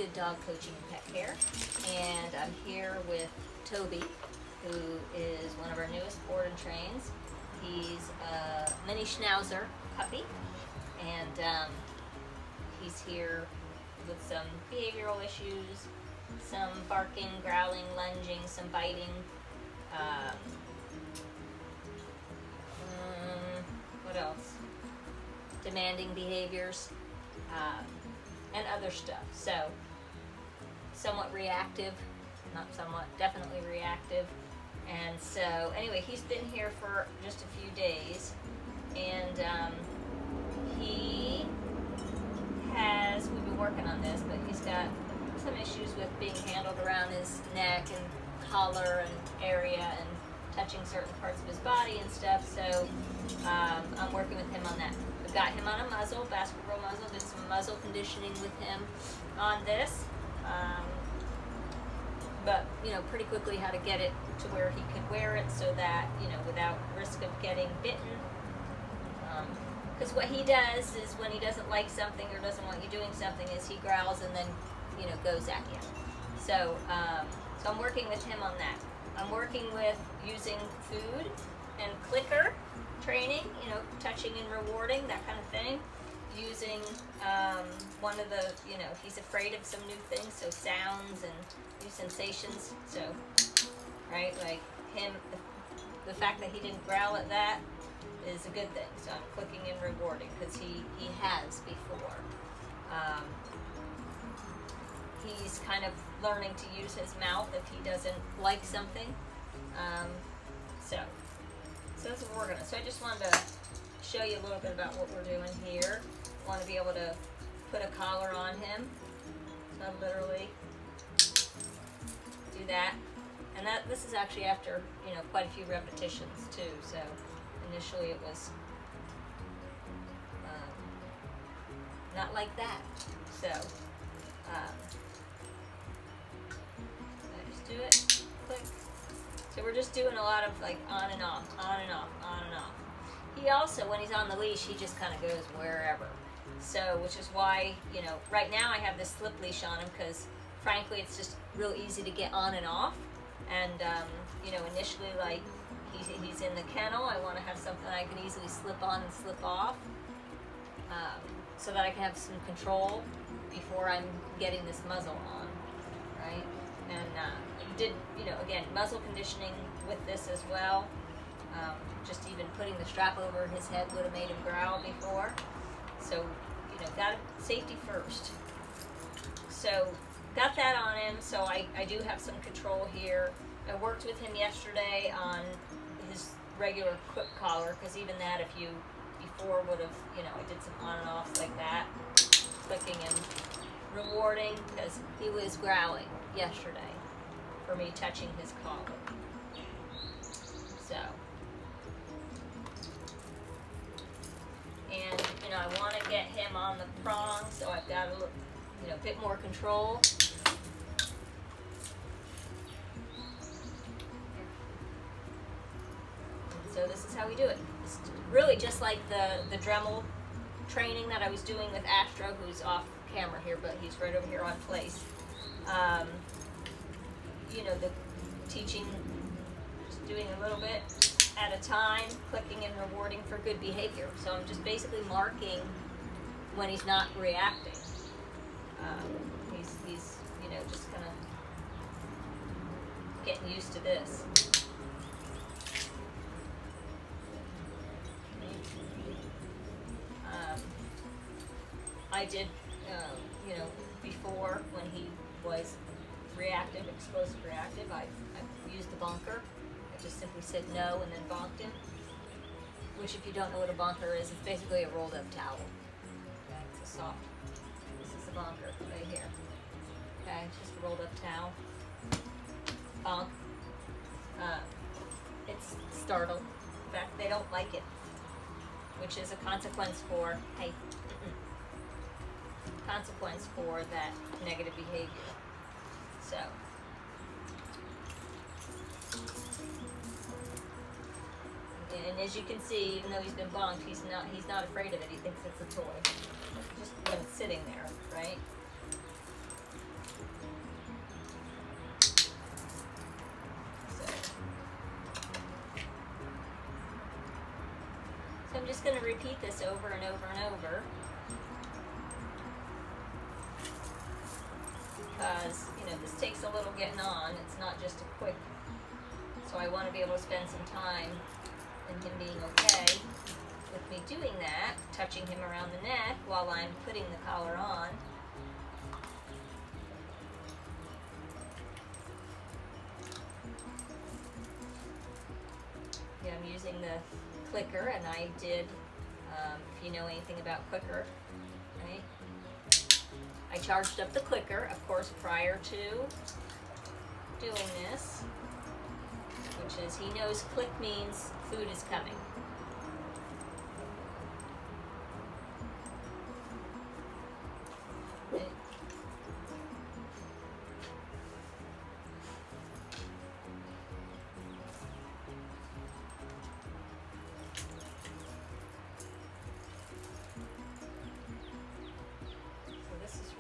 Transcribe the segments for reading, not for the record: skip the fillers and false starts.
Good Dog Coaching and Pet Care, and I'm here with Toby, who is one of our newest board and trains. He's a mini schnauzer puppy, and he's here with some behavioral issues, some barking, growling, lunging, some biting, what else? Demanding behaviors, and other stuff. So, somewhat reactive, not somewhat, definitely reactive. And so, anyway, he's been here for just a few days, and we've been working on this, but he's got some issues with being handled around his neck and collar and area and touching certain parts of his body and stuff. So I'm working with him on that. I've got him on a muzzle, basketball muzzle, did some muzzle conditioning with him on this. But, pretty quickly how to get it to where he could wear it so that, without risk of getting bitten. Because what he does is when he doesn't like something or doesn't want you doing something is he growls and then, goes at you. So I'm working with him on that. I'm working with using food and clicker training, touching and rewarding, that kind of thing. Using one of the, he's afraid of some new things, so sounds and new sensations. So, right, like him, the fact that he didn't growl at that is a good thing. So I'm clicking and rewarding because he has before. He's kind of learning to use his mouth if he doesn't like something. So that's what we're working on. So I just wanted to show you a little bit about what we're doing here. I want to be able to put a collar on him. So I literally do that. And this is actually after, quite a few repetitions too. So initially it was not like that. So I just do it, click. So we're just doing a lot of like on and off, on and off, on and off. He also, when he's on the leash, he just kind of goes wherever. So, which is why, right now I have this slip leash on him because, frankly, it's just real easy to get on and off. And, initially, like, he's in the kennel. I want to have something I can easily slip on and slip off so that I can have some control before I'm getting this muzzle on, right? And did, again, muzzle conditioning with this as well. Just even putting the strap over his head would have made him growl before. So, got safety first. So, got that on him, so I do have some control here. I worked with him yesterday on his regular quick collar, because even that, if you before would have, I did some on and offs like that, clicking and rewarding, because he was growling yesterday for me touching his collar. So, and I want to get him on the prong, so I've got a little, bit more control. And so this is how we do it. It's really just like the Dremel training that I was doing with Astro, who's off camera here, but he's right over here on place. The teaching, just doing a little bit at a time, clicking and rewarding for good behavior. So I'm just basically marking when he's not reacting. He's just kind of getting used to this. I did, before when he was reactive, explosive reactive, I used the bonker. I just simply said no and then bonked him. Which, if you don't know what a bonker is, it's basically a rolled up towel. Okay, it's a soft. This is the bonker right here. Okay, it's just a rolled up towel. Bonk. It's startled. In fact, they don't like it, which is a consequence for, hey, consequence for that negative behavior. So, and as you can see, even though he's been bonked, he's not afraid of it. He thinks it's a toy, just when it's sitting there, right? I'm just going to repeat this over and over and over. Because, you know, this takes a little getting on. It's not just a quick. So I want to be able to spend some time and him being okay with me doing that, touching him around the neck while I'm putting the collar on. Yeah, I'm using the clicker, and I did, if you know anything about clicker, right? I charged up the clicker, of course, prior to doing this, which is, he knows click means food is coming.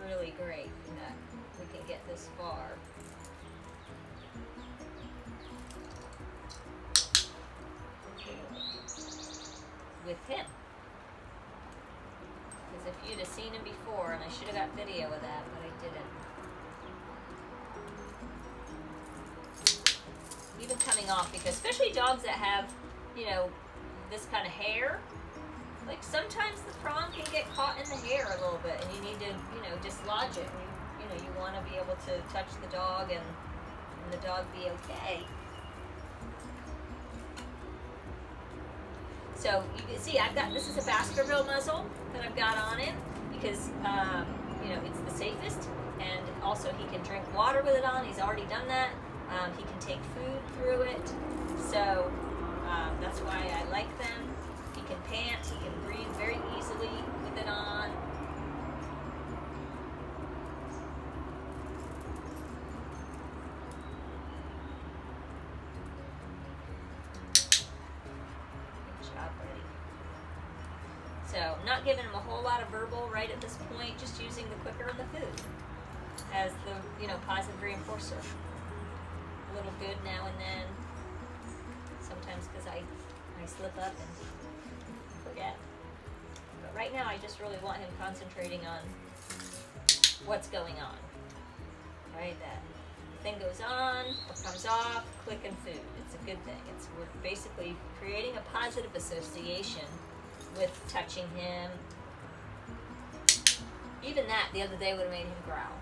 Really great that we can get this far. With him. Because if you'd have seen him before, and I should have got video of that, but I didn't. Even coming off, because especially dogs that have, you know, this kind of hair, like sometimes the prong can get caught in the hair a little bit, and you need to, you know, dislodge it. And you know, you want to be able to touch the dog and the dog be okay. So you can see I've got, this is a Baskerville muzzle that I've got on him because, you know, it's the safest, and also he can drink water with it on. He's already done that. He can take food through it. So that's why I like them. He can pant, he can breathe very easily with it on. Good job, buddy. So, not giving him a whole lot of verbal right at this point, just using the clicker and the food as the, you know, positive reinforcer. A little good now and then. Sometimes because I slip up and forget. But right now I just really want him concentrating on what's going on. Right? That thing goes on or comes off, click and food. It's a good thing. We're basically creating a positive association with touching him. Even that the other day would have made him growl.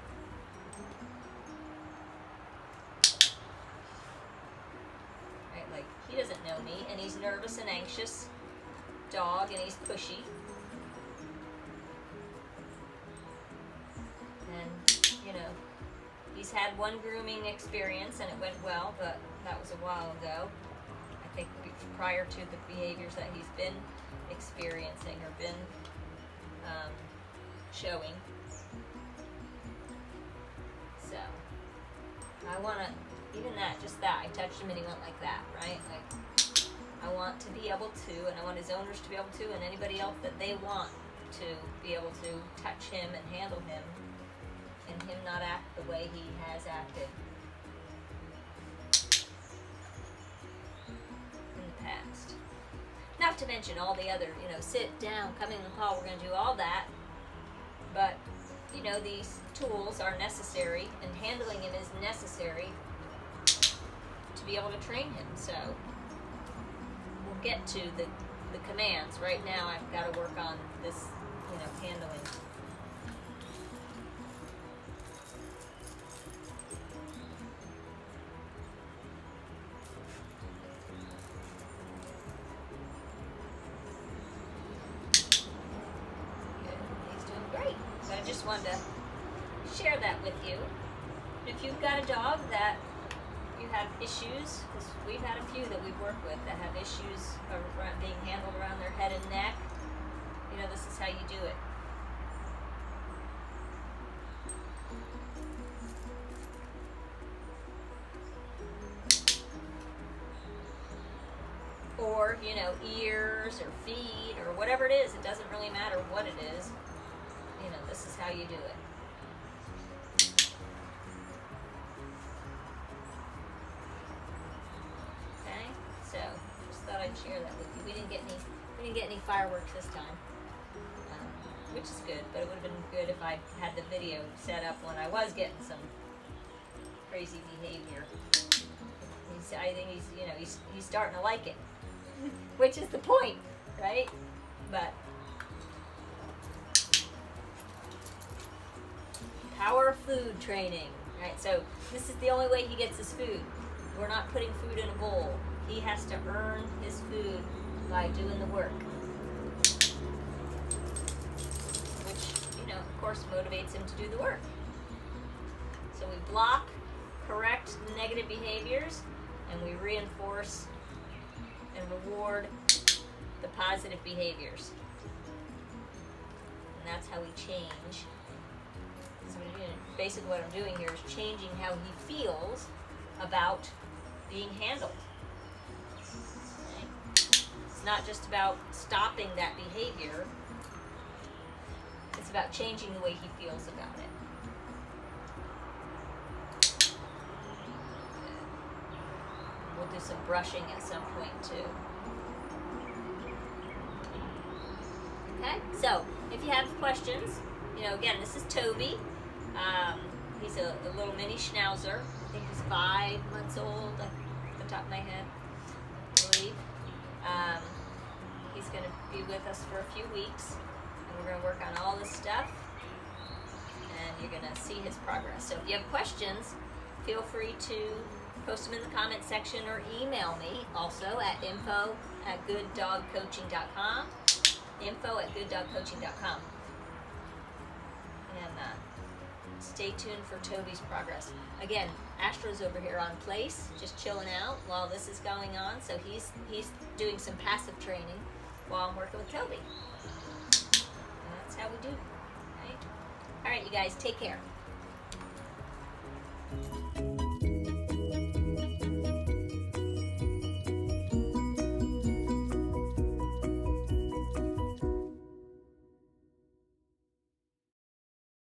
Right? Like, he doesn't know me, and he's nervous and anxious dog, and he's pushy. And, you know, he's had one grooming experience and it went well, but that was a while ago. I think prior to the behaviors that he's been experiencing or been showing. So, I want to, even that, just that, I touched him and he went like that, right? Like, I want to be able to, and I want his owners to be able to, and anybody else that they want to be able to touch him and handle him, and him not act the way he has acted in the past. Not to mention all the other, you know, sit down, come in the call, we're going to do all that, but, you know, these tools are necessary, and handling him is necessary to be able to train him, so we'll get to the commands. Right now I've got to work on this, you know, handling. Good. He's doing great. So I just wanted to share that with you. If you've got a dog that you have issues, because we've had a few that we've worked with that have issues around being handled around their head and neck, you know, this is how you do it. Or, you know, ears or feet or whatever it is, it doesn't really matter what it is. You know, this is how you do it. Okay, so just thought I'd share that with you. We didn't get any We didn't get any fireworks this time, which is good, but it would have been good if I had the video set up when I was getting some crazy behavior. I think he's starting to like it, which is the point, right? But power of food training, right? So this is the only way he gets his food. We're not putting food in a bowl. He has to earn his food by doing the work, which, of course, motivates him to do the work. So we block, correct the negative behaviors, and we reinforce and reward the positive behaviors. And that's how we change. So basically what I'm doing here is changing how he feels about being handled. Okay? It's not just about stopping that behavior. It's about changing the way he feels about it. We'll do some brushing at some point too. Okay, so if you have questions, again, this is Toby. He's a little mini schnauzer. I think he's 5 months old, off the top of my head, I believe. He's going to be with us for a few weeks, and we're going to work on all this stuff, and you're going to see his progress. So if you have questions, feel free to post them in the comment section or email me also at info@gooddogcoaching.com. info@gooddogcoaching.com. And stay tuned for Toby's progress. Again, Astro's over here on place, just chilling out while this is going on. So he's doing some passive training while I'm working with Toby. And that's how we do. Right? All right, you guys, take care.